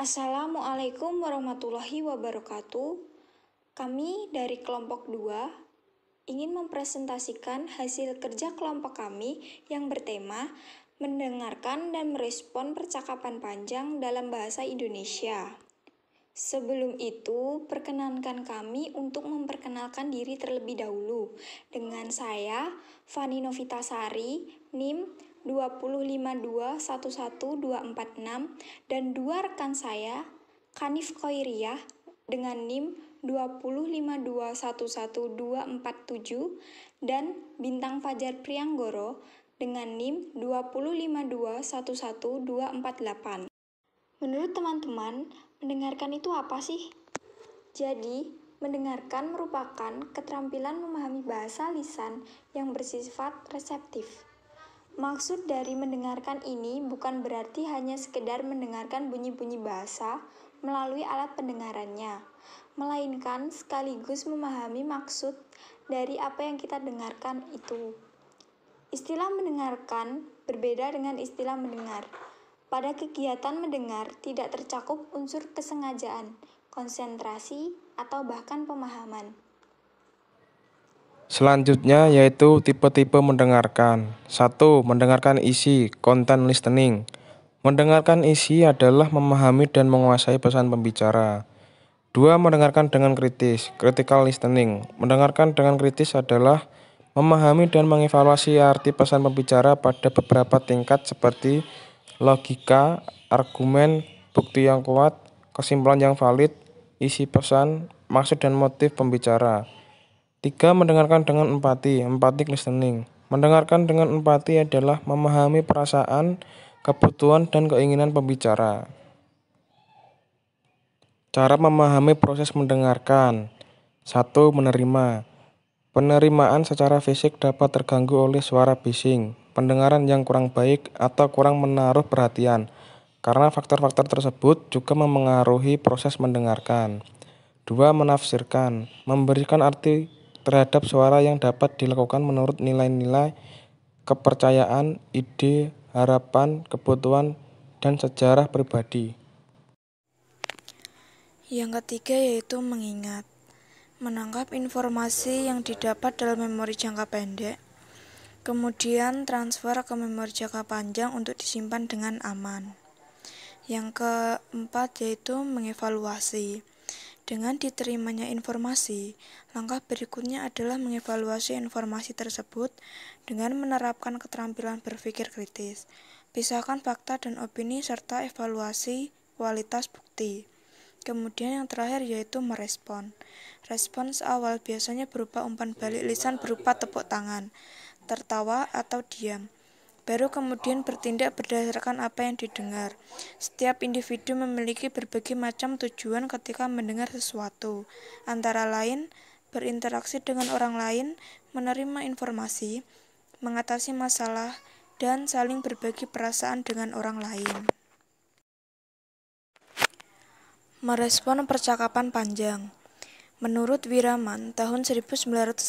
Assalamualaikum warahmatullahi wabarakatuh. Kami dari kelompok 2 ingin mempresentasikan hasil kerja kelompok kami yang bertema mendengarkan dan merespon percakapan panjang dalam bahasa Indonesia. Sebelum itu, perkenankan kami untuk memperkenalkan diri terlebih dahulu. Dengan saya, Fani Novitasari, NIM 205211246 dan dua rekan saya, Kanif Khoiriyah dengan NIM 205211247 dan Bintang Fajar Prianggoro dengan NIM 205211248. Menurut teman-teman, mendengarkan itu apa sih? Jadi, mendengarkan merupakan keterampilan memahami bahasa lisan yang bersifat reseptif. Maksud dari mendengarkan ini bukan berarti hanya sekedar mendengarkan bunyi-bunyi bahasa melalui alat pendengarannya, melainkan sekaligus memahami maksud dari apa yang kita dengarkan itu. Istilah mendengarkan berbeda dengan istilah mendengar. Pada kegiatan mendengar tidak tercakup unsur kesengajaan, konsentrasi, atau bahkan pemahaman. Selanjutnya yaitu tipe-tipe mendengarkan. 1. Mendengarkan isi, content listening. Mendengarkan isi adalah memahami dan menguasai pesan pembicara. 2. Mendengarkan dengan kritis, critical listening. Mendengarkan dengan kritis adalah memahami dan mengevaluasi arti pesan pembicara pada beberapa tingkat seperti logika, argumen, bukti yang kuat, kesimpulan yang valid, isi pesan, maksud dan motif pembicara. 3. Mendengarkan dengan empati, empathic listening. Mendengarkan dengan empati adalah memahami perasaan, kebutuhan, dan keinginan pembicara. Cara memahami proses mendengarkan. 1. Menerima. Penerimaan secara fisik dapat terganggu oleh suara bising, pendengaran yang kurang baik, atau kurang menaruh perhatian, karena faktor-faktor tersebut juga memengaruhi proses mendengarkan. 2. Menafsirkan. Memberikan arti terhadap suara yang dapat dilakukan menurut nilai-nilai, kepercayaan, ide, harapan, kebutuhan, dan sejarah pribadi. Yang ketiga yaitu mengingat. Menangkap informasi yang didapat dalam memori jangka pendek, kemudian transfer ke memori jangka panjang untuk disimpan dengan aman. Yang keempat yaitu mengevaluasi. Dengan diterimanya informasi, langkah berikutnya adalah mengevaluasi informasi tersebut dengan menerapkan keterampilan berpikir kritis, pisahkan fakta dan opini serta evaluasi kualitas bukti. Kemudian yang terakhir yaitu merespon. Respons awal biasanya berupa umpan balik lisan berupa tepuk tangan, tertawa, atau diam. Baru kemudian bertindak berdasarkan apa yang didengar. Setiap individu memiliki berbagai macam tujuan ketika mendengar sesuatu, antara lain berinteraksi dengan orang lain, menerima informasi, mengatasi masalah, dan saling berbagi perasaan dengan orang lain. Merespon percakapan panjang. Menurut Wiraman tahun 1995,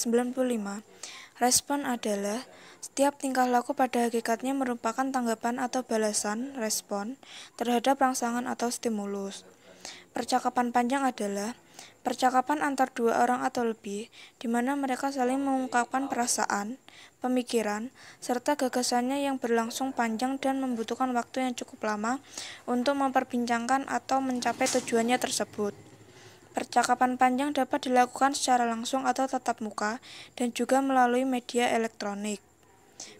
respon adalah setiap tingkah laku pada hakikatnya merupakan tanggapan atau balasan respon terhadap rangsangan atau stimulus. Percakapan panjang adalah percakapan antar dua orang atau lebih, di mana mereka saling mengungkapkan perasaan, pemikiran, serta gagasannya yang berlangsung panjang dan membutuhkan waktu yang cukup lama untuk memperbincangkan atau mencapai tujuannya tersebut. Percakapan panjang dapat dilakukan secara langsung atau tatap muka dan juga melalui media elektronik.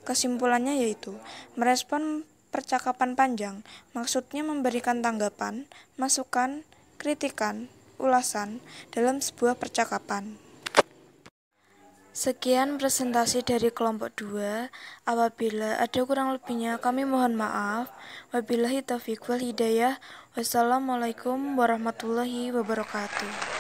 Kesimpulannya yaitu, merespon percakapan panjang maksudnya memberikan tanggapan, masukan, kritikan, ulasan dalam sebuah percakapan. Sekian presentasi dari kelompok 2. Apabila ada kurang lebihnya kami mohon maaf. Wabillahi taufiq wal hidayah. Wassalamualaikum warahmatullahi wabarakatuh.